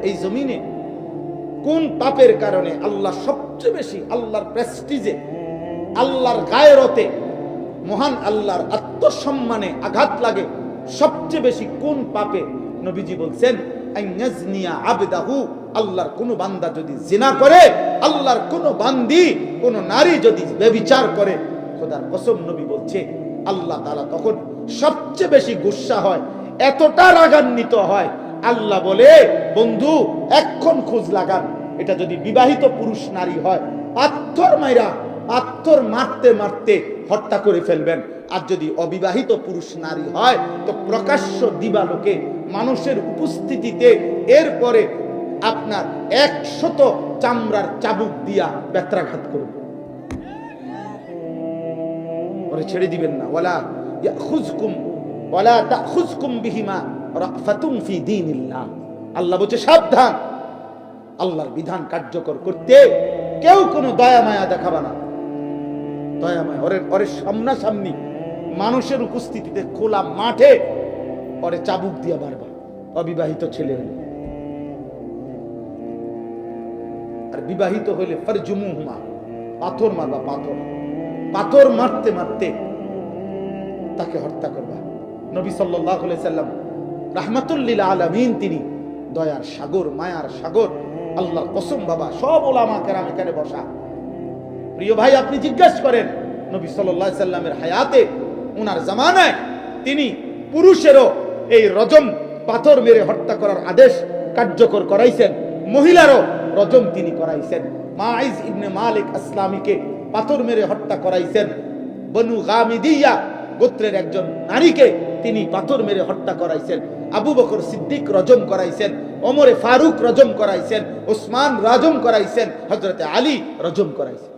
এই জমিনে কোন পাপের কারণে আল্লাহ সবচেয়ে বেশি আল্লাহর প্রেস্টিজে, আল্লাহর গায়রতে, মহান আল্লাহর আত্মসম্মানে আঘাত লাগে? সবচেয়ে বেশি কোন পাপে? নবীজি বলছেন আইয়াজনিয়া আবদাহু, আল্লাহর কোন বান্দা যদি জিনা করে, আল্লাহর কোন বান্দি, কোন নারী যদি ব্যভিচার করে, খোদার কসম নবী বলছে আল্লাহ তাআলা তখন সবচেয়ে বেশি গুসা হয়, এতটা রাগান্বিত হয়। আল্লাহ বলে, বন্ধু এখন খোঁজ লাগান, এটা যদি বিবাহিত পুরুষ নারী হয় পাথর মারতে মারতে হত্যা করে ফেলবেন, আর যদি অবিবাহিত পুরুষ নারী হয় তো প্রকাশ্য দিবালোকে মানুষের উপস্থিতিতে এরপরে আপনার 100 চামড়ার চাবুক দিয়া বেত্রাঘাত করবে, ওরে ছেড়ে দিবেন না। ওয়ালা তাখুযকুম বিহিমা রাফাতুন ফি দীনিল্লাহ, আল্লাহ বলছে সাবধান, আল্লাহর বিধান কার্যকর করতে কেউ কোনো দয়া মায়া দেখাবে না। দয়া মায়া ওরে সামনাসামনি মানুষের উপস্থিতিতে খোলা মাঠে ওরে চাবুক দিয়া মারবা, অবিবাহিত ছেলে হইলে। আর বিবাহিত হইলে ফারজুমুহুমা, পাথর মারবা, পাথর মারতে মারতে তাকে হত্যা করবা। নবী সাল্লাল্লাহু আলাইহি সাল্লাম রাহমাতুল লিল আলামিন, তিনি দয়ার সাগর, মায়ার সাগর। আল্লাহর কসম বাবা, সব উলামা কেরাম এখানে বসা। প্রিয় ভাই, আপনি জিজ্ঞাসা করেন নবী সাল্লাল্লাহু আলাইহি সাল্লামের হায়াতে, ওনার জামানায় তিনি পুরুষেরও এই রজম, পাথর মেরে হত্যা করার আদেশ কার্যকর করাইছেন, মহিলারও রজম তিনি করাইছেন। মাইজ ইবনে মালিক আসলামীকে পাথর মেরে হত্যা করাইছেন। বনু গামিদিয়া গোত্রের একজন নারীকে তিনি পাথর মেরে হত্যা করাইছেন। আবু বকর সিদ্দিক রজম করাইছেন, ওমরে ফারুক রজম করাইছেন, ওসমান রজম করাইছেন, হযরতে আলী রজম করাইছেন,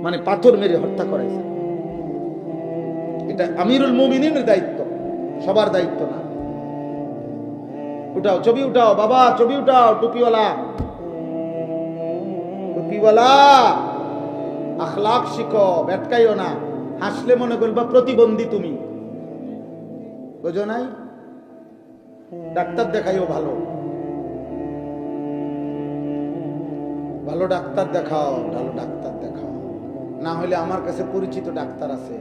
মানে পাথর মেরে হত্যা করাইছেন। এটা আমিরুল মুমিনিনের দায়িত্ব, সবার দায়িত্ব না। উঠাও ছবি, উঠাও বাবা ছবি উঠাও, টুপিওয়ালা আখলাক শিখো, বেটকাইও না। হাসলে মনে করবা প্রতিবন্ধী তুমি, বুঝো নাই? ডাক্তার দেখাইও, ভালো ভালো ডাক্তার দেখাও, ভালো ডাক্তার দেখাও। না হলে আমার কাছে পরিচিত ডাক্তার আছে,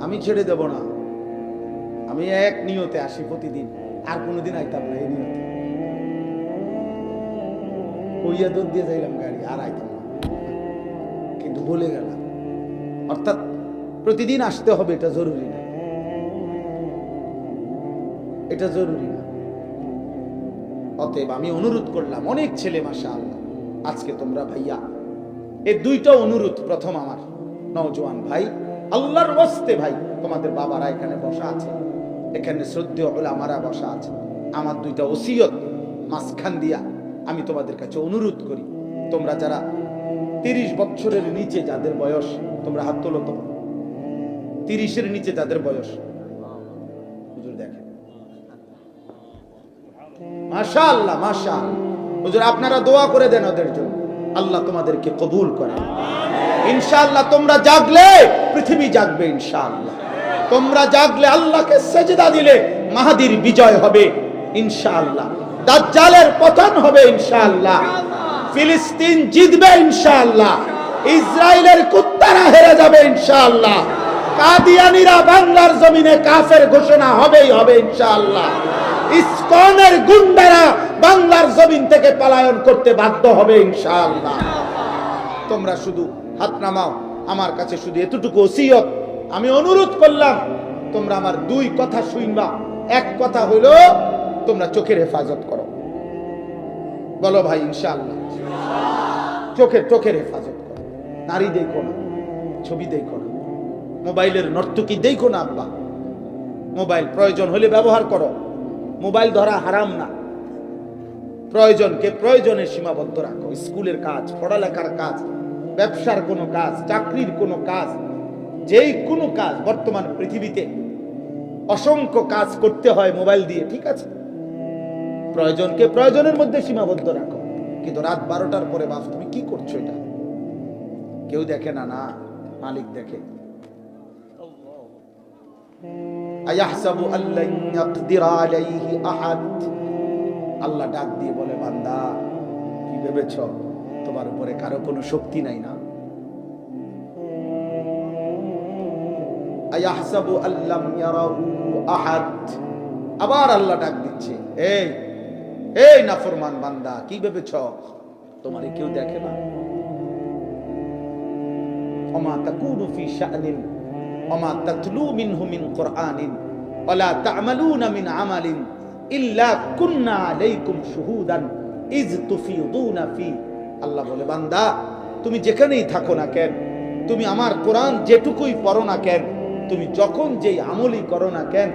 আমি ছেড়ে দেব না। আমি এক নিয়তে আসি প্রতিদিন, আর কোনোদিন আইতাম না এই নিয়তে। কইয়া দৌড় দিয়ে যাইলাম গাড়ি, আর আইতাম না, কিন্তু বলে গেলাম। অর্থাৎ প্রতিদিন আসতে হবে, এটা জরুরি না, এটা জরুরি না। অতএব আমি অনুরোধ করলাম, অনেক ছেলে মাশাআল্লাহ আজকে তোমরা ভাইয়া, এই দুইটা অনুরোধ। প্রথম আমার নওজোয়ান ভাই, আল্লাহর ওয়াস্তে ভাই, তোমাদের বাবারা এখানে বসা আছে, এখানে শ্রদ্ধেয় উলামারা বসা আছে, আমার দুইটা ওসিয়ত মাঝখান দিয়া আমি তোমাদের কাছে অনুরোধ করি, তোমরা যারা 30 বছরের নিচে যাদের বয়স, তোমরা হাত তোলো তো। 30-এর নিচে যাদের বয়স, হুজুর দেখেন, মাশাআল্লাহ মাশাআল্লাহ। হুজুর আপনারা দোয়া করে দেন ওদের জন্য, আল্লাহ তোমাদেরকে কবুল করেন ইনশাআল্লাহ। তোমরা জাগলে পৃথিবী জাগবে ইনশাআল্লাহ। তোমরা জাগলে, আল্লাহকে সেজদা দিলে মাহদীর বিজয় হবে ইনশাআল্লাহ, দাজ্জালের পতন হবে ইনশাআল্লাহ, ফিলিস্তিন জিতবে ইনশাআল্লাহ, ইসরায়েলের কুত্তারা হেরে যাবে ইনশাআল্লাহ, কাদিয়ানীরা বাংলার জমিনে কাফের ঘোষণা হবেই হবে ইনশাআল্লাহ, ইসকনের গুন্ডারা বাংলার জমিন থেকে পলায়ন করতে বাধ্য হবে ইনশাআল্লাহ। তোমরা শুধু হাত নামাও, আমার কাছে শুধু এতটুকু ওসিয়ত, আমি অনুরোধ করলাম তোমরা আমার 2 কথা শুনবা। এক কথা হলো, তোমরা চোখের হেফাজত করো, বলো ভাই ইনশাআল্লাহ। চোখের হেফাজত করো, নারী দেখো না, ছবি দেখো না, মোবাইলের নর্তকী দেখো না আব্বা। মোবাইল প্রয়োজন হলে ব্যবহার করো, মোবাইল ধরা হারাম না, প্রয়োজনকে প্রয়োজনে সীমাবদ্ধ রাখো। স্কুলের কাজ, পড়ালেখার কাজ, ব্যবসার কোনো কাজ, চাকরির কোনো কাজ, যেই কোনো কাজ, বর্তমান পৃথিবীতে অসংখ্য কাজ করতে হয় মোবাইল দিয়ে, ঠিক আছে, প্রয়োজনকে প্রয়োজনের মধ্যে সীমাবদ্ধ রাখো। কিন্তু রাত 12টার পরে বাপ তুমি কি করছো, এটা কেউ দেখে না, না মালিক দেখে। আয়াহসাবু আল্লান ইয়াকদিরা আলাইহি আহাদ। আল্লাহ ডাক দিয়ে বলে, বান্দা কি ভেবেছো তোমার উপরে কারো কোনো শক্তি নাই না? আয়াহসাবু আল্লাম ইয়ারাহু আহাদ। আবার আল্লাহ ডাক দিচ্ছে, এই এই নাফরমান বান্দা, কি ভেবেছো তোমারে কেউ দেখে না? ওমা তাকুনু ফি শাআনিন ওমা তাতলু মিনহু মিন কুরআনিন ওয়ালা তা'মালুনা মিন আমালিন ইল্লা কুননা আলাইকুম শুহুদান ইয তুফিদুনা ফি। আল্লাহ বলে, বান্দা তুমি যেখানেই থাকো না কেন, তুমি আমার কোরআন যেটুকুই পড়ো না কেন, তুমি যখন যেই আমলই করো না কেন,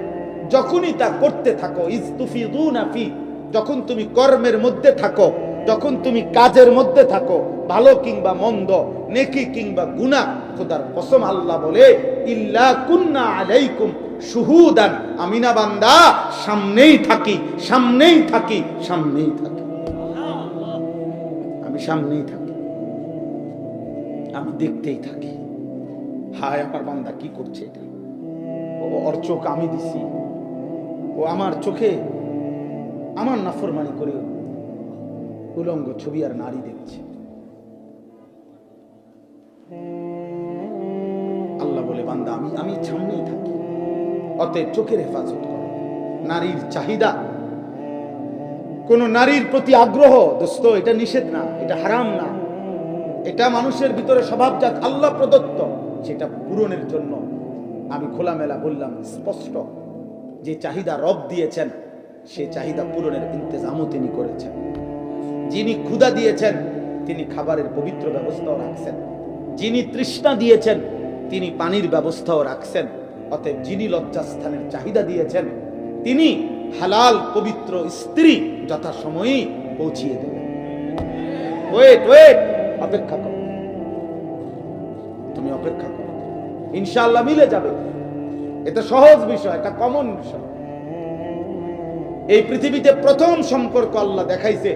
যখনই তা করতে থাকো, ইয তুফিদুনা ফি, যখন তুমি কর্মের মধ্যে থাকো, যখন তুমি কাজের মধ্যে থাকো, ভালো কিংবা মন্দ, নেকি কিংবা গুনাহ, খোদার কসম আল্লাহ বলে, ইল্লা কুননা আলাইকুম শুহুদান, আমি না বান্দা সামনেই থাকি, সামনেই থাকি, সামনেই থাকি, আমি সামনেই থাকি, আমি দেখতেই থাকি। হায় আমার বান্দা কি করছে এটা, ওর চোখ আমি দিছি, ও আমার চোখে আমার নাফরমানি করে উলঙ্গ ছবি আর নারী দেখছে। আল্লাহ বলে, বান্দা আমি সামনেই থাকি, অতএব চোখের হেফাজত করো। নারীর চাহিদা, কোন নারীর প্রতি আগ্রহ, দোস্ত এটা নিষেধ না, এটা হারাম না, এটা মানুষের ভিতরে স্বভাবজাত আল্লাহ প্রদত্ত, সেটা পূরণের জন্য আমি খোলামেলা বললাম, স্পষ্ট যে চাহিদা রব দিয়েছেন, সে চাহিদা পূরণের ইন্তজামও তিনি করেছেন। যিনি ক্ষুধা দিয়েছেন তিনি খাবারের পবিত্র ব্যবস্থাও রাখছেন, যিনি তৃষ্ণা দিয়েছেন তিনি পানির ব্যবস্থাও রাখছেন। অতএব যিনি লজ্জাস্থানের চাহিদা দিয়েছেন তিনি হালাল পবিত্র স্ত্রী যথাসময়ে পৌঁছিয়ে দেবেন। ওয়েট ওয়েট, অপেক্ষা করো, তুমি অপেক্ষা করো, ইনশাআল্লাহ মিলে যাবে। এটা সহজ বিষয়, এটা কমন বিষয়। এই পৃথিবীতে প্রথম সম্পর্ক আল্লাহ দেখাইছে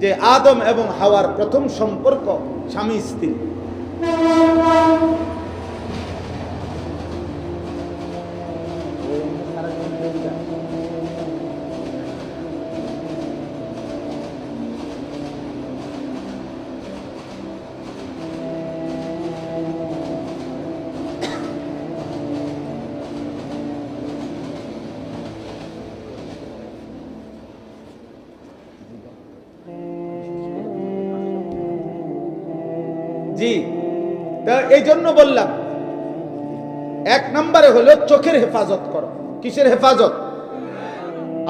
যে আদম এবং হাওয়ার প্রথম সম্পর্ক স্বামী স্ত্রী। জি, এই জন্য বললাম এক নম্বরে হলো চোখের হেফাজত করো। কিসের হেফাজত?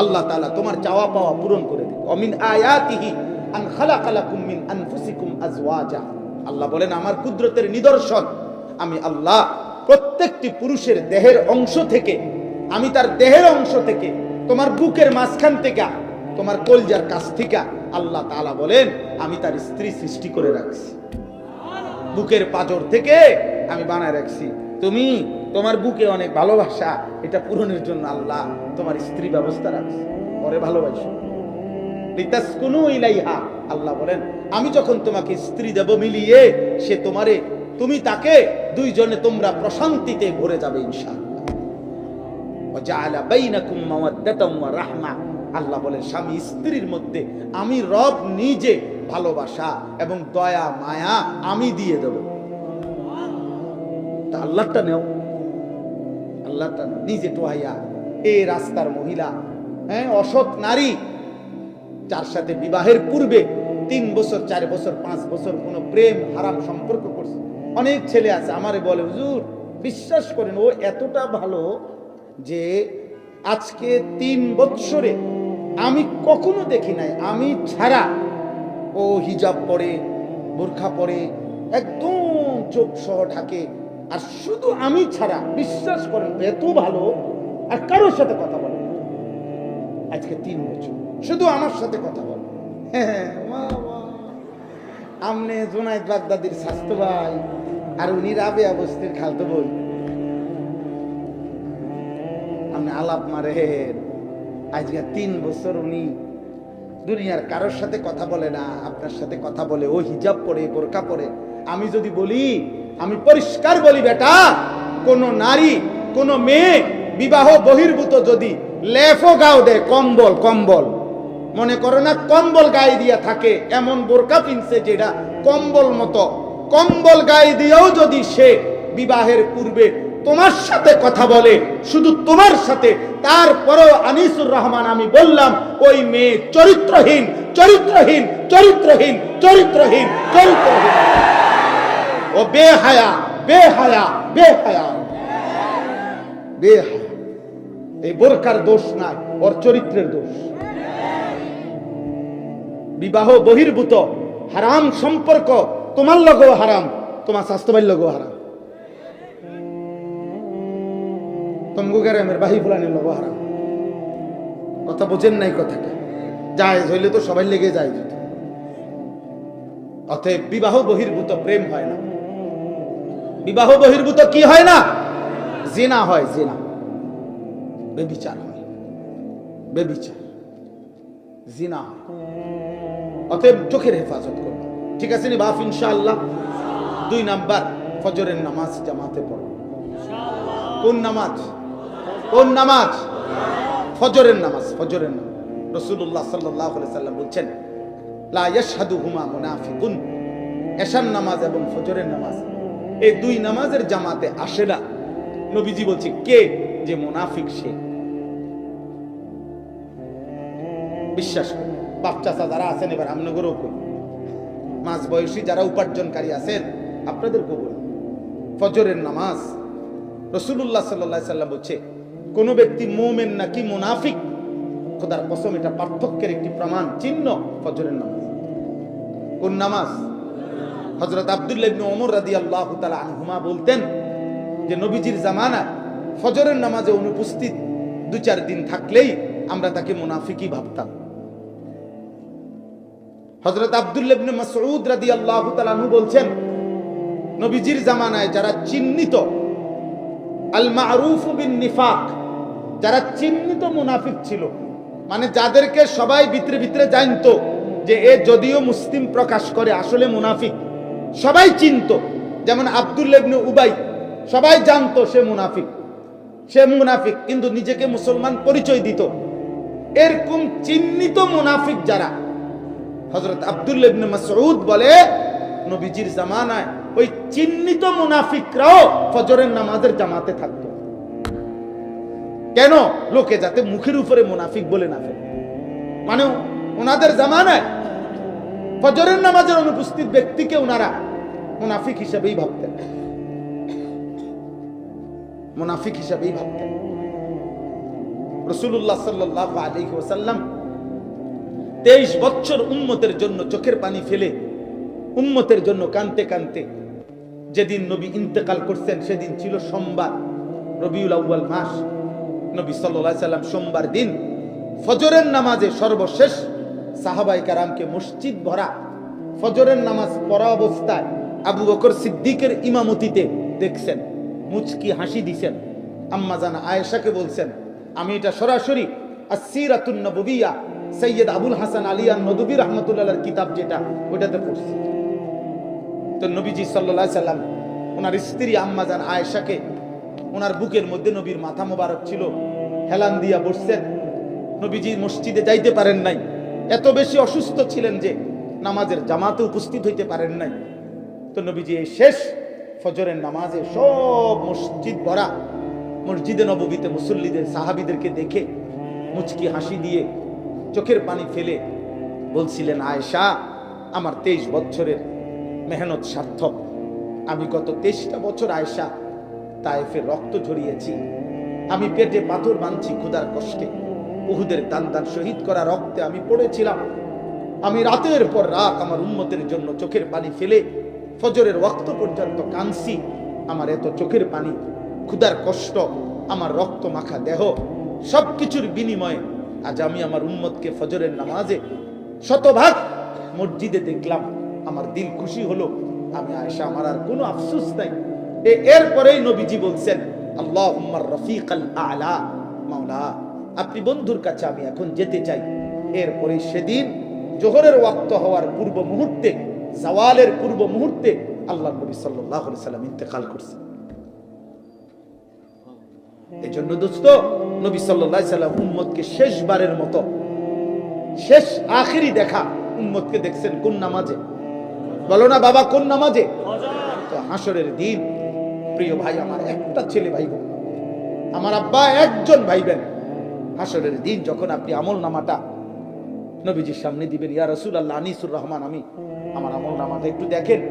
আল্লাহ তাআলা তোমার চাওয়া পাওয়া পূরণ করে দিবে। অমিন আয়াতিহি আন খালাকা লাকুম মিন আনফুসিকুম আজওয়াজা। আল্লাহ বলেন, আমার কুদরতের নিদর্শন, আমি আল্লাহ প্রত্যেকটি পুরুষের দেহের অংশ থেকে, আমি তার দেহের অংশ থেকে, তোমার বুকের মাঝখান থেকে, তোমার কলজার কাছ থেকে আল্লাহ তাআলা বলেন আমি তার স্ত্রী সৃষ্টি করে রাখছি। বুকের পাঁজর থেকে আমি বানায় রাখছি। তুমি তোমার বুকে অনেক ভালোবাসা, এটা পূরণের জন্য আল্লাহ তোমার স্ত্রী ব্যবস্থা রাখছে। পরে ভালোবাসো লিতাসকুনু ইলাইহা। আল্লাহ বলেন আমি যখন তোমাকে স্ত্রী দেব মিলিয়ে, সে তোমারে, তুমি তাকে, দুইজনে তোমরা প্রশান্তিতে ভরে যাবে ইনশাআল্লাহ। ওয়া জাআলা বাইনাকুম মাওয়াদ্দাতাম ওয়া রাহমা। আল্লাহ বলেন স্বামী স্ত্রীর মধ্যে আমি রব নিজে ভালোবাসা এবং দয়া মায়া আমি দিয়ে দেব। তা আল্লাহটা নেও, আল্লাহটা নিজে টোহাইয়া। এই রাস্তার মহিলা, অসৎ নারী, যার সাথে বিবাহের পূর্বে 3 বছর 4 বছর 5 বছর কোনো প্রেম হারাম সম্পর্ক করছে। অনেক ছেলে আছে আমারে বলে, হুজুর বিশ্বাস করেন ও এতটা ভালো যে আজকে 3 বছরে আমি কখনো দেখি নাই আমি ছাড়া, ও হিজাব পরে, বোরখা পরে, একদম চোখ সহ ঢাকে, আর শুধু আমি ছাড়া, বিশ্বাস করেন এত ভালো আর কারোর সাথে কথা বলে। আজকে 3 বছর শুধু আমার সাথে কথা বলে। আমনে জোনায়েদ বাগদাদির স্বাস্থ্য ভাই, আর উনি রাবেয়া বস্তির খালতো বোন। আপনি আলাপ মারেন, আজকে 3 বছর উনি দুনিয়ার কারোর সাথে কথা বলে না, আপনার সাথে কথা বলে। ও হিজাব পরে, বোরকা পরে। আমি যদি বলি, আমি পরিষ্কার বলি, বেটা কোন নারী, কোন মেয়ে বিবাহ বহির্ভূত যদি লেফো গাও দেয়, কম্বল কম্বল, মনে করো না কম্বল গায়ে দিয়া থাকে, এমন বোরকা পিনছে যেটা কম্বল মতো, কম্বল গায়ে দিয়েও যদি সে বিবাহের পূর্বে তোমার সাথে কথা বলে, শুধু তোমার সাথে, তারপরেও আনিসুর রহমান আমি বললাম ওই মেয়ে চরিত্রহীন, চরিত্রহীন, চরিত্রহীন, চরিত্রহীন, চরিত্রহীন, ও বেহায়া, বেহায়া, বেহায়া, বেহায়া। এই বোরকার দোষ নাই, ওর চরিত্রের দোষ। বিবাহ বহির্ভূত হারাম সম্পর্ক তোমার লগেও হারাম, তোমার স্বাস্থ্যবাহীর লগেও হারাম, তমগু গ্রামের বাহি ফুলানির লগেও হারাম। কথা বোঝেন নাই কথাটা? জায়েজ হইলে তো সবাই লেগে যায়। অতএব বিবাহ বহির্ভূত প্রেম হয় না। বিবাহ বহির্ভূত কি হয় না? জিনা হয়, জিনা, বেবিচার হয়, বেবিচার, জিনা হয়। অতএব চোখের হেফাজত করো, ঠিক আছে নি বাপ? ইনশাআল্লাহ। 2 নাম্বার, ফজরের নামাজ জামাতে পড়ো। কোন নামাজ? কোন নামাজ? ফজরের নামাজ, ফজরের নামাজ। রাসূলুল্লাহ সাল্লাল্লাহু আলাইহি সাল্লাম বলেন, লা ইয়াশহাদুহুমা মুনাফিকুন। এশার নামাজ এবং ফজরের নামাজ, এই 2 নামাজের জামাতে আসে না। নবীজি বলছে কে যে মুনাফিক সে। বিশ্বাস করুন, বাচ্চা যারা আছেন, এবার আমনগরও কই, মাঝ বয়সী যারা উপার্জনকারী আছেন, আপনাদের কবুল ফজরের নামাজ। রাসূলুল্লাহ সাল্লাল্লাহু আলাইহি সাল্লাম বলছে কোন ব্যক্তি মুমিন নাকি মুনাফিক, খোদার কসম এটা পার্থক্যের একটি প্রমাণ চিহ্ন ফজরের নামাজ। কোন নামাজ? হযরত আব্দুল্লাহ ইবনে ওমর রাদিয়াল্লাহু তাআলা আনহুমা বলতেন যে নবীজির জামানায় ফজরের নামাজে অনুপস্থিত 2-4 দিন থাকলেই আমরা তাকে মুনাফিকই ভাবতাম। হযরত আব্দুল্লাহ ইবনে মাসউদ রাদিয়াল্লাহু তাআলা আনহু বলছেন নবীজির জামানায় যারা চিহ্নিত আল মারুফ বিন নিফাক, যারা চিহ্নিত মুনাফিক ছিল, মানে যাদেরকে সবাই ভিতরে ভিতরে জানতো যে এ যদিও মুসলিম প্রকাশ করে আসলে মুনাফিক, সবাই চিনতো। যেমন আব্দুল্লাহ ইবনে উবাই, সবাই জানতো সে মুনাফিক, সে মুনাফিক, কিন্তু নিজেকে মুসলমান পরিচয় দিত। এরকম চিহ্নিত মুনাফিক যারা, হযরত আব্দুল্লাহ ইবনে মাসউদ বলে নবীজির জামানায় ওই চিহ্নিত মুনাফিকরাও ফজরের নামাজের জামাতে থাকতো। কেন? লোকে যাতে মুখের উপরে মুনাফিক বলে না ফেলে। মানে ওনাদের জামানায় ফজরের নামাজের অনুপস্থিত ব্যক্তিকে ওনারা মুনাফিক হিসেবেই ভাবতেন, মুনাফিক হিসেবেই ভাবতেন। রাসূলুল্লাহ সাল্লাল্লাহু আলাইহি ওয়াসাল্লাম 23 বছর উম্মতের জন্য চোখের পানি ফেলে, উম্মতের জন্য কানতে কানতে যেদিন নবী ইন্তেকাল করছেন সেদিন ছিল সোমবার, রবিউল আউয়াল মাস। নবী সাল্লাল্লাহু আলাইহি সাল্লাম সোমবার দিন ফজরের নামাজে সর্বশেষ সাহাবায়ে কেরামকে মসজিদ ভরা ফজরের নামাজ পড়া অবস্থায় আবু বকর সিদ্দিকের ইমামতিতে দেখছেন, মুচকি হাসি দিছেন। আম্মা জান আয়েশাকে বলছেন, আমি এটা সরাসরি আসসিরাতুন নববিয়্যা সৈয়দ আবুল হাসান আলী আন-নদভী রাহমাতুল্লাহর কিতাব যেটা, ওটাতে পড়ছি। তো নবীজি সাল্লাল্লাহু আলাইহি সাল্লাম ওনার স্ত্রী আম্মা জান আয়েশাকে, ওনার বুকের মধ্যে নবীর মাথা মোবারক ছিল, হেলান দিয়া বসছেন। নবীজি মসজিদে যাইতে পারেন নাই, এত বেশি অসুস্থ ছিলেন যে নামাজের জামাতে উপস্থিত হইতে পারেন নাই। তো নবীজি এই শেষ ফজরের নামাজে সব মসজিদ ভরা, মসজিদে নববীতে মুসল্লিদের সাহাবীদেরকে দেখে মুচকি হাসি দিয়ে চোখের পানি ফেলে বলছিলেন, আয়েশা আমার 23 বছরের মেহনত সার্থক। আমি গত 23টা বছর আয়েশা তায়েফের রক্ত ঝরিয়েছি, আমি পেটে পাথর বাঁধছি ক্ষুধার কষ্টে, উহুদের দান দান শহীদ করা রক্তে আমি পড়েছিলাম। আমি রাতের পর রাত আমার উম্মতের জন্য চোখের পানি ফেলে ফজরের ওয়াক্ত পর্যন্ত কাঁদছি। আমার এত চোখের পানি, ক্ষুধার কষ্ট, আমার রক্ত মাখা দেহ, সবকিছুর বিনিময়ে আজ আমি আমার উম্মতকে ফজরের নামাজে শতভাগ মসজিদে দেখলাম, আমার দিল খুশি হলো। আমি আয়েশা, আমার আর কোনো আফসোস নাই। এরপরেই নবীজি বলছেন, আল্লাহুম্মা রফিকাল আলা, মাওলা আপনি বন্ধুর কাছে আমি এখন যেতে চাই। এরপরে সেদিন জোহরের ওয়াক্ত হওয়ার পূর্ব মুহূর্তে, জাওয়ালের পূর্ব মুহূর্তে আল্লাহ নবী সাল্লাল্লাহু আলাইহি সাল্লাম ইন্তেকাল করছেন। এই জন্য দোস্ত, নবী সাল্লাল্লাহু আলাইহি সাল্লাম উম্মতকে শেষবারের মতো, শেষ আখেরি দেখা উম্মতকে দেখছেন কোন নামাজে? বলো না বাবা, কোন নামাজে? তো হাসরের দিন প্রিয় ভাই আমার, একটা ছেলে ভাই বোন, আমার আব্বা একজন ভাই বোন, হাসরের দিন যখন আপনি আমল নামাটা নবীজির সামনে দিবেন, ইয়া রাসূলুল্লাহ আনিসুর রহমান, আমি আমার আমল নামাটা একটু দেখেন,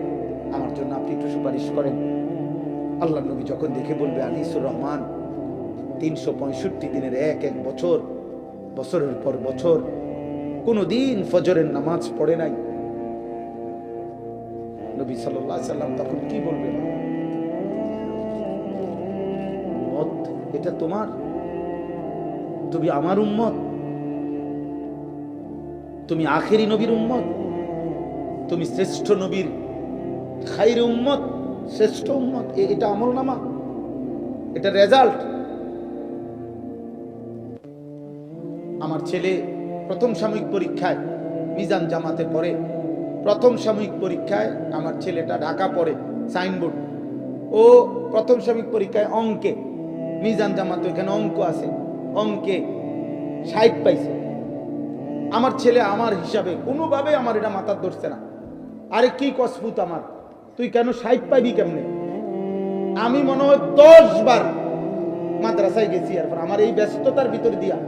আমার জন্য আপনি একটু সুপারিশ করেন। আল্লাহ নবী যখন দেখে বলবে আনিসুর রহমান 365 দিনের এক এক বছর, বছরের পর বছর কোনদিন ফজরের নামাজ পড়ে নাই, নবী সাল্লাল্লাহু আলাইহি সাল্লাম তখন কি বলবেন? উম্মত, এটা তোমার, তুমি আমার উম্মত, তুমি আখেরি নবীর উম্মত, তুমি শ্রেষ্ঠ নবীর খাইর উম্মত, শ্রেষ্ঠ উম্মত। এটা আমল নামা, এটা রেজাল্ট। আমার ছেলে প্রথম সাময়িক পরীক্ষায় মিজান জামাতে পড়ে, প্রথম সাময়িক পরীক্ষায় আমার ছেলেটা ঢাকা পড়ে সাইনবোর্ড, ও প্রথম সাময়িক পরীক্ষায় অঙ্কে মিজান জামাতে, ওখানে অঙ্ক আছে, অঙ্কে 60 পাইছে। আমার ছেলে আমার হিসাবে কোনোভাবে আমার এটা মাথার ধরছে না, আরে কি কসফুত আমার, তুই কেন 60 পাইবি কেমনে? আমি মনে হয় 10 বার মাদ্রাসায় গেছি, এরপর আমার এই ব্যস্ততার ভিতর দিয়া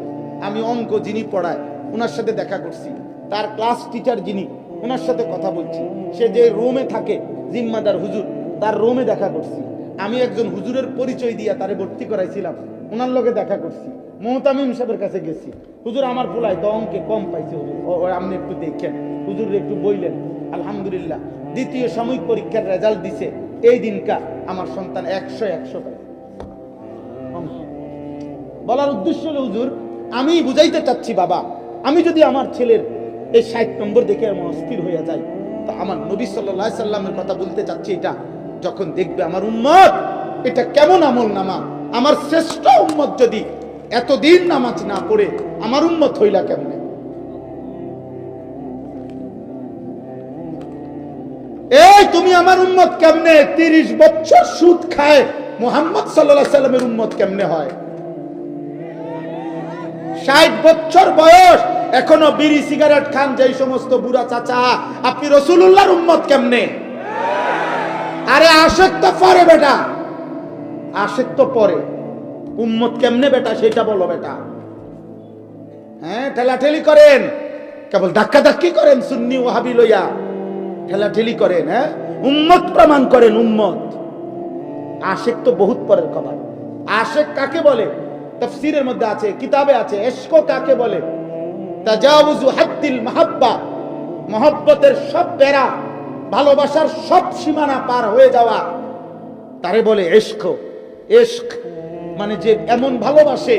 আমি অঙ্ক যিনি পড়ায় ওনার সাথে দেখা করছি, তার ক্লাস টিচার যিনি ওনার সাথে কথা বলছি, সে যে রুমে থাকে জিম্মাদার হুজুর, তার রুমে দেখা করছি, আমি একজন হুজুরের পরিচয় দিয়া তারে ভর্তি করাইছিলাম, ওনার লগে দেখা করছি, মুহতামিম সাহেবের কাছে গেছি, হুজুর আমার পোলায় তো অঙ্কে কম পাইছে, হুজুর আপনি একটু দেখেন, হুজুর একটু বইলেন। আলহামদুলিল্লাহ দ্বিতীয় সাময়িক পরীক্ষার রেজাল্ট দিছে, এই দিনকা আমার সন্তান 100 পাইছে। বলার উদ্দেশ্য হলো হুজুর, আমি বুঝাইতে চাচ্ছি বাবা, আমি যদি আমার ছেলের এই 60 নম্বর দেখে আমি অস্থির হয়ে যাই, তো আমার নবী সাল্লাল্লাহু আলাইহি সাল্লামের কথা বলতে চাচ্ছি, এটা যখন দেখবে আমার উম্মত এটা কেমন আমল নামা, আমার শ্রেষ্ঠ উম্মত যদি এতদিন নামাজ না পড়ে আমার উম্মত হইলা কেমনে? এই তুমি আমার উম্মত কেমনে? 30 বছর সুদ খায় মুহাম্মদ সাল্লাল্লাহু আলাইহি সাল্লামের উম্মত কেমনে হয়? 60 বছর বয়স এখনো বিড়ি সিগারেট খান যেই সমস্ত বুড়া চাচা, আপনি রাসূলুল্লাহর উম্মত কেমনে? আরে আশিক তো পরে বেটা, আশিক তো পরে, উম্মত কেমনে বেটা সেটা বলো বেটা। হ্যাঁ, ঠেলাঠেলি করেন, কেবল ধাক্কা ধাক্কি করেন সুন্নি ওয়াহাবি লইয়া, ঠেলাঠেলি করেন, হ্যাঁ, উম্মত প্রমাণ করেন উম্মত। আশিক তো বহুত পরের খবর। আশিক কাকে বলে? তাফসীরের মধ্যে আছে, কিতাবে আছে, ইশক কাকে বলে? তাজাউযু হাদ্দিল মাহাব্বা, মহব্বতের সব বেড়া, ভালোবাসার সব সীমানা পার হয়ে যাওয়া, তারে বলে ইশক। ইশক মানে যে এমন ভালোবাসে,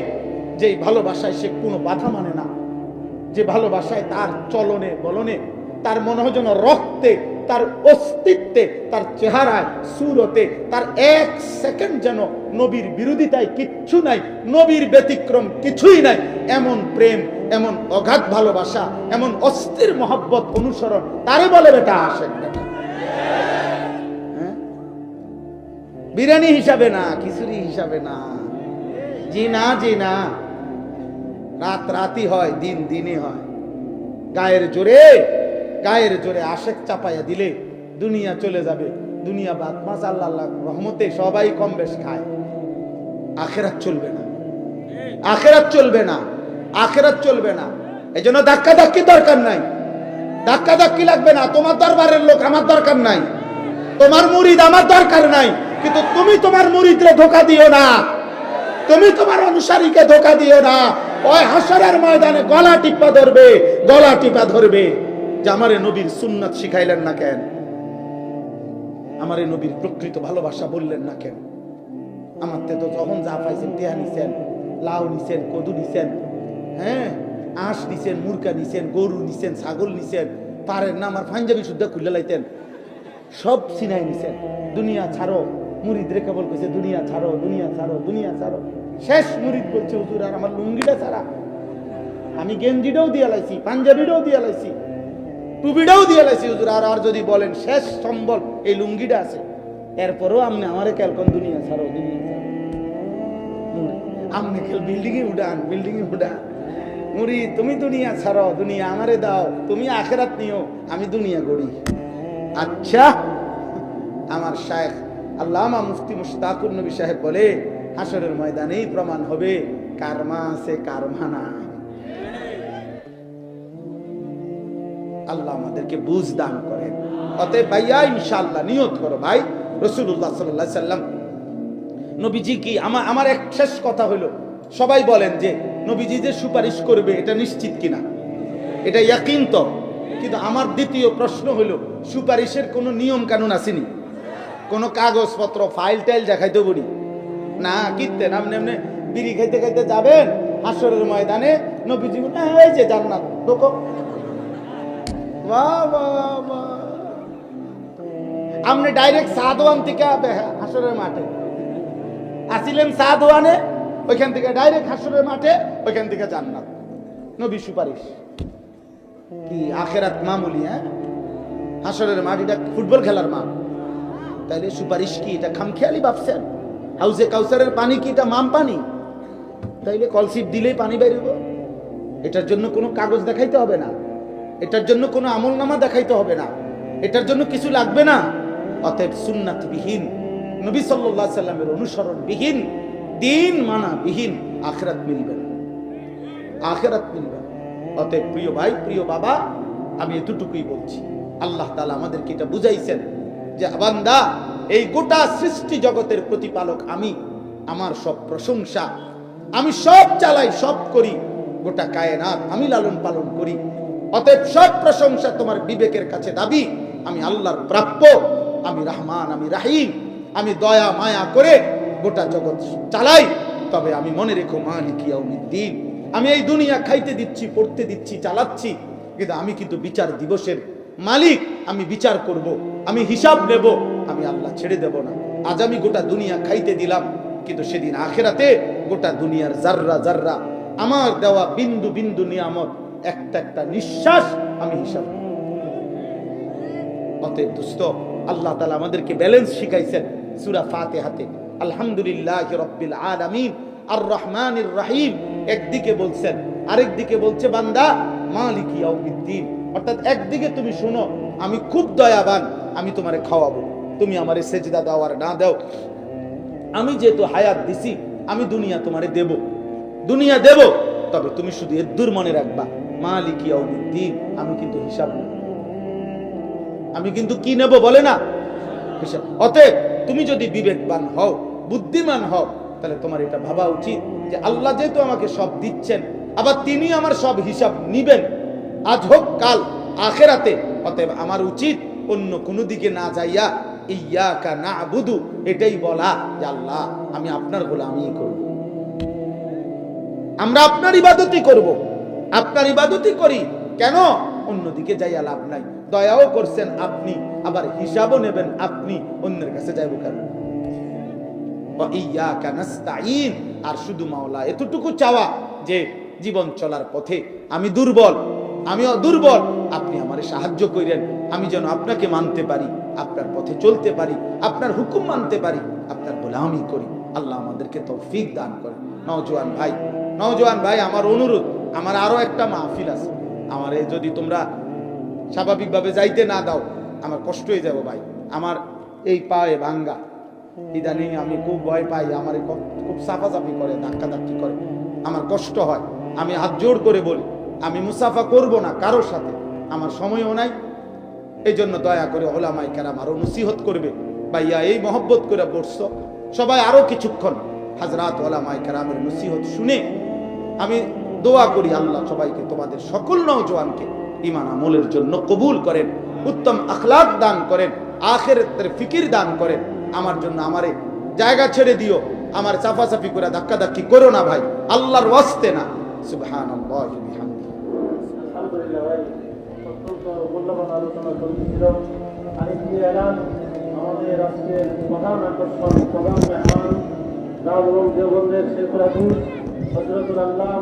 যে ভালোবাসায় সে কোনো বাধা মানে না, যে ভালোবাসায় তার চলনে বলনে, তার মনে হয় যেন রক্তে, তার অস্তিত্বে, তার চেহারায়, সুরতে, তার 1 সেকেন্ড যেন নবীর বিরোধিতায় কিচ্ছু নাই, নবীর ব্যতিক্রম কিছুই নাই, এমন প্রেম, এমন অগাধ ভালোবাসা, এমন অস্থির মহব্বত অনুসরণ, তারে বলে বেটা আশিক। বেটা হ্যাঁ, বিরিয়ানি হিসাবে না, খিচুড়ি হিসাবে না, জি না, জি না, রাত রাতই হয়, দিন দিনই হয়। গায়ের জোরে, গায়ের জোরে আশিক চাপাইয়া দিলে দুনিয়া চলে যাবে, দুনিয়া বাদ, মাশাআল্লাহ রহমতে সবাই কম বেশ খায়, আখিরাত চলবে না, আখিরাত চলবে না, আখিরাত চলবে না। এজন্য ধাক্কা ধাক্কি দরকার নাই, ধাক্কা ধাক্কি লাগবে না। তোমার দরবারের লোক আমার দরকার নাই, তোমার মুরিদ আমার দরকার নাই, কিন্তু তুমি তোমার মুরিদরে ধোঁকা দিও না, তুমি তোমার অনুসারীকে ধোঁকা দিও না। ওই হাসরের ময়দানে গলা টিপা ধরবে, গলা টিপা ধরবে যে আমারে নবীর সুন্নাত শিখাইলেন না কেন, আমারে নবীর প্রকৃত ভালোবাসা বললেন না কেন। আমার তো যখন যা পাইছেন, টেহা নিছেন, লাউ নিছেন, কদু নিছেন, হ্যাঁ, আঁশ নিছেন, মুরগা নিছেন, গরু নিছেন, ছাগল নিছেন, পারেন না আমার পাঞ্জাবি শুদ্ধ খুলে লাইতেন, সব সিনাই নিছেন। দুনিয়া ছাড়ো, মুরিদ রে কেবল কইছে দুনিয়া ছাড়ো, দুনিয়া ছাড়ো, দুনিয়া ছাড়ো। শেষ মুরিদ বলছে হুজুর আর আমার লুঙ্গিটা ছাড়া, আমি গেঞ্জিটাও দিয়ে লাইছি, পাঞ্জাবিটাও দিয়ে লাইছি, টুপিটাও দিয়ে লাইছি হুজুর, আর যদি বলেন শেষ সম্বল এই লুঙ্গিটা আছে, এরপরও আপনি আমারে কেলকন দুনিয়া ছাড়ো, দুনিয়া ছাড়ো। আমনে খেল বিল্ডিং এ উড়ান মুড়ি তুমি দুনিয়া ছাড়ো, দুনিয়া আমারে দাও, তুমি আখেরাত নিও, আমি দুনিয়া গড়ি। আচ্ছা, আমার শায়েখ আল্লামা মুফতি মুশতাকুর নবী সাহেব বলে হাসরের ময়দানেই প্রমাণ হবে কার মা আছে কার মা নাই। আল্লাহ আমাদেরকে বুঝ দান করেন। অতএব ভাইয়া ইনশাআল্লাহ নিয়ত করো ভাই, রাসূলুল্লাহ সাল্লাল্লাহু আলাইহি সাল্লাম নবীজি কি আমার এক শেষ কথা হলো, সবাই বলেন যে নবীজি যে সুপারিশ করবে এটা নিশ্চিত কিনা, এটা ইয়াকিন তো, কিন্তু আমার দ্বিতীয় প্রশ্ন হলো সুপারিশের কোনো নিয়ম কানুন আসেনি, কোনো কাগজপত্র ফাইল টাইল দেখাইতে বলি না, কীর্তেন আপনি এমনি বিড়ি খাইতে খাইতে যাবেন হাসরের ময়দানে নবীজি এই যে জান্নাত দেখো, বাহ বাহ বাহ, আপনি ডাইরেক্ট সাদওয়ান থেকে হাসরের মাঠে আসিলেন, সাদওয়ানে ওইখান থেকে ডাইরেক্ট হাসরের মাঠে, ওইখান থেকে জান্নাত, নবী সুপারিশ কি আখেরাত মামুলি? হ্যাঁ, হাসরের মাঠ এটা ফুটবল খেলার মাঠ, তাইলে সুপারিশ কি এটা খামখেয়ালি ভাবছেন? হাউজে কাউসারের পানি কি এটা মাম পানি? তাইলে কলসিপ দিলেই পানি বেরোব? এটার জন্য কোনো কাগজ দেখাইতে হবে না, এটার জন্য কোনো আমলনামা দেখাইতে হবে না, এটার জন্য কিছু লাগবে না। অতএব সুন্নাত বিহীন, নবী সাল্লাল্লাহু আলাইহি সাল্লামের অনুসরণ বিহীন, দিন মানা বিহীন আখিরাত মিলবে না, আখিরাত মিলবে না। অতএব প্রিয় ভাই, প্রিয় বাবা, আমি এতটুকুই বলছি, আল্লাহ তাআলা আমাদেরকে এটা বুঝাইছেন যে বান্দা, এই গোটা সৃষ্টি জগতের প্রতিপালক আমি, আমার সব প্রশংসা, আমি সব চালাই, সব করি, গোটা কায়নাত আমি লালন পালন করি। অতএব সব প্রশংসা তোমার বিবেকের কাছে দাবি, আমি আল্লাহর প্রাপ্য, আমি রহমান, আমি রাহিম, আমি দয়া মায়া করে গোটা জগৎ চালাই। তবে আমি মনে রেখো মালিক ইয়াউমিদ্দিন, আমি এই দুনিয়া খাইতে দিচ্ছি, পড়তে দিচ্ছি, চালাচ্ছি, কিন্তু আমি কিন্তু বিচার দিবসের মালিক, আমি বিচার করব, আমি হিসাব নেব, আমি আল্লাহ ছেড়ে দেব না। আজ আমি গোটা দুনিয়া খাইতে দিলাম, কিন্তু সেদিন আখিরাতে গোটা দুনিয়ার জাররা জাররা, আমার দেওয়া বিন্দু বিন্দু নিয়ামত, একটা একটা নিঃশ্বাস আমি হিসাব নেব। অতএব দোস্ত, আল্লাহ তাআলা আমাদেরকে ব্যালেন্স শিখাইছেন সূরা ফাতিহাতে, আলহামদুলিল্লাহি রাব্বিল আলামিন আর রহমানির রহিম একদিকে বলছেন, আরেক দিকে বলছে বান্দা মালিক ইয়াউমিদ্দিন। অর্থাৎ একদিকে তুমি শুনো আমি খুব দয়াবান, আমি তোমারে খাওয়াবো, তুমি আমারে সেজদা দাও আর না দাও, আমি যেহেতু হায়াত দিছি, আমি দুনিয়া তোমারে দেব, দুনিয়া দেব, তবে তুমি শুধু এদ্দুর মনে রাখবা মালিক ইয়াউমিদ্দিন, আমি কিন্তু হিসাব নেব, আমি কিন্তু কি নেব বলে না, হিসাব। অতএব তুমি যদি বিবেকবান হও, বুদ্ধিমান হও, তাহলে তোমার এটা ভাবা উচিত যে আল্লাহ যেহেতু আমাকে সব দিচ্ছেন, আবার তিনি আমার সব হিসাব নিবেন, আজ হোক কাল আখিরাতে। অতএব আমার উচিত অন্য কোনো দিকে না যাইয়া ইয়াকা না'বুদু এটাই বলা যে আল্লাহ আমি আপনার গোলামি করব, আমরা আপনার ইবাদতই করব, আপনার ইবাদতই করি, কেন অন্যদিকে যাইয়া লাভ নাই। দয়াও করছেন আপনি, আবার হিসাবও নেবেন আপনি, অন্যের কাছে যাইব কেন? ইয়াকা নাস্তাঈন, আর শুধু মাওলা এতটুকু চাওয়া যে জীবন চলার পথে আমি দুর্বল, আমিও দুর্বল, আপনি আমারে সাহায্য করেন, আমি যেন আপনাকে মানতে পারি, আপনার পথে চলতে পারি, আপনার হুকুম মানতে পারি, আপনার গোলামি করি। আল্লাহ আমাদেরকে তৌফিক দান করেন। নওজোয়ান ভাই, আমার অনুরোধ, আমার আরো একটা মাহফিল আছে, আমারে যদি তোমরা স্বাভাবিকভাবে যাইতে না দাও আমার কষ্ট হয়ে যাব ভাই। আমার এই পায়ে ভাঙ্গা, ইদানিং আমি খুব ভয় পাই, আমার খুব চাপাচাপি করে, ধাক্কাধাক্কি করে, আমার কষ্ট হয়। আমি হাত জোড় করে বলি আমি মুসাফা করব না কারোর সাথে, আমার সময়ও নাই। এই জন্য দয়া করে ওলামায়ে কেরাম আরো নসিহত করবে, ভাইয়া এই মহব্বত করে বসছো, সবাই আরো কিছুক্ষণ হযরত ওলামায়ে কেরামের নসিহত শুনে আমি দোয়া করি আল্লাহ সবাইকে, তোমাদের সকল নওজোয়ানকে ঈমান আমলের জন্য কবুল করেন, উত্তম আখলাক দান করেন, আখিরাতের ফিকির দান করেন। আমার জন্য আমারে জায়গা ছেড়ে দিও, আমার চাপাচাপি করে ধাক্কাধাক্কি করো না ভাই, আল্লাহর ওয়াস্তে না। সুবহানাল্লাহি ওয়া বিহামদিহি। আলহামদুলিল্লাহ ভাই, অত্যন্ত মূল্যবান আলোচনা চলছিল। আরেকটি এলান, আমাদের আজকের প্রধান আকর্ষণ, প্রধান মেহমান দারুল দেওবন্দের শেখুল হাদিস হযরতুল আল্লাম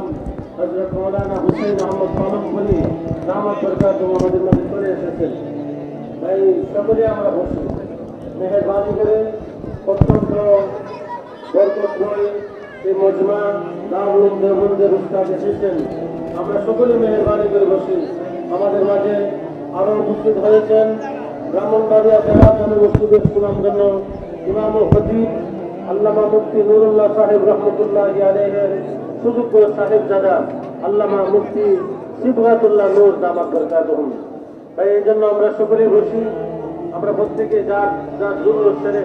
হযরত মাওলানা হুসাইন আহমদ পালনপুরি দামাত বরকাতুহু আমাদের মধ্যে চলে এসেছেন। ভাই সকলে আমরা বসি, মেহেরবানি করে অত্যন্ত বরকতময় এই মজমা দারুল দেওবন্দের উস্তাদ এসেছেন। আমরা সকলে মেহরবানি করে বসি। আমাদের মাঝে আরো উপস্থিত হয়েছেন ব্রাহ্মণবাড়িয়া জেলা জামে মসজিদের সুনামধন্য ইমাম ও খতিব আল্লামা মুফতি নুরুল্লাহ সাহেব রহমতুল্লাহ আলাইহির সুযোগ্য সাহেবজাদা আল্লামা মুফতি সিবগাতুল্লাহ নূর দামাত বরকাতুহুম। তাই এই জন্য আমরা সকলেই বসি। আমরা প্রত্যেকে যার যার জরুরত সেরে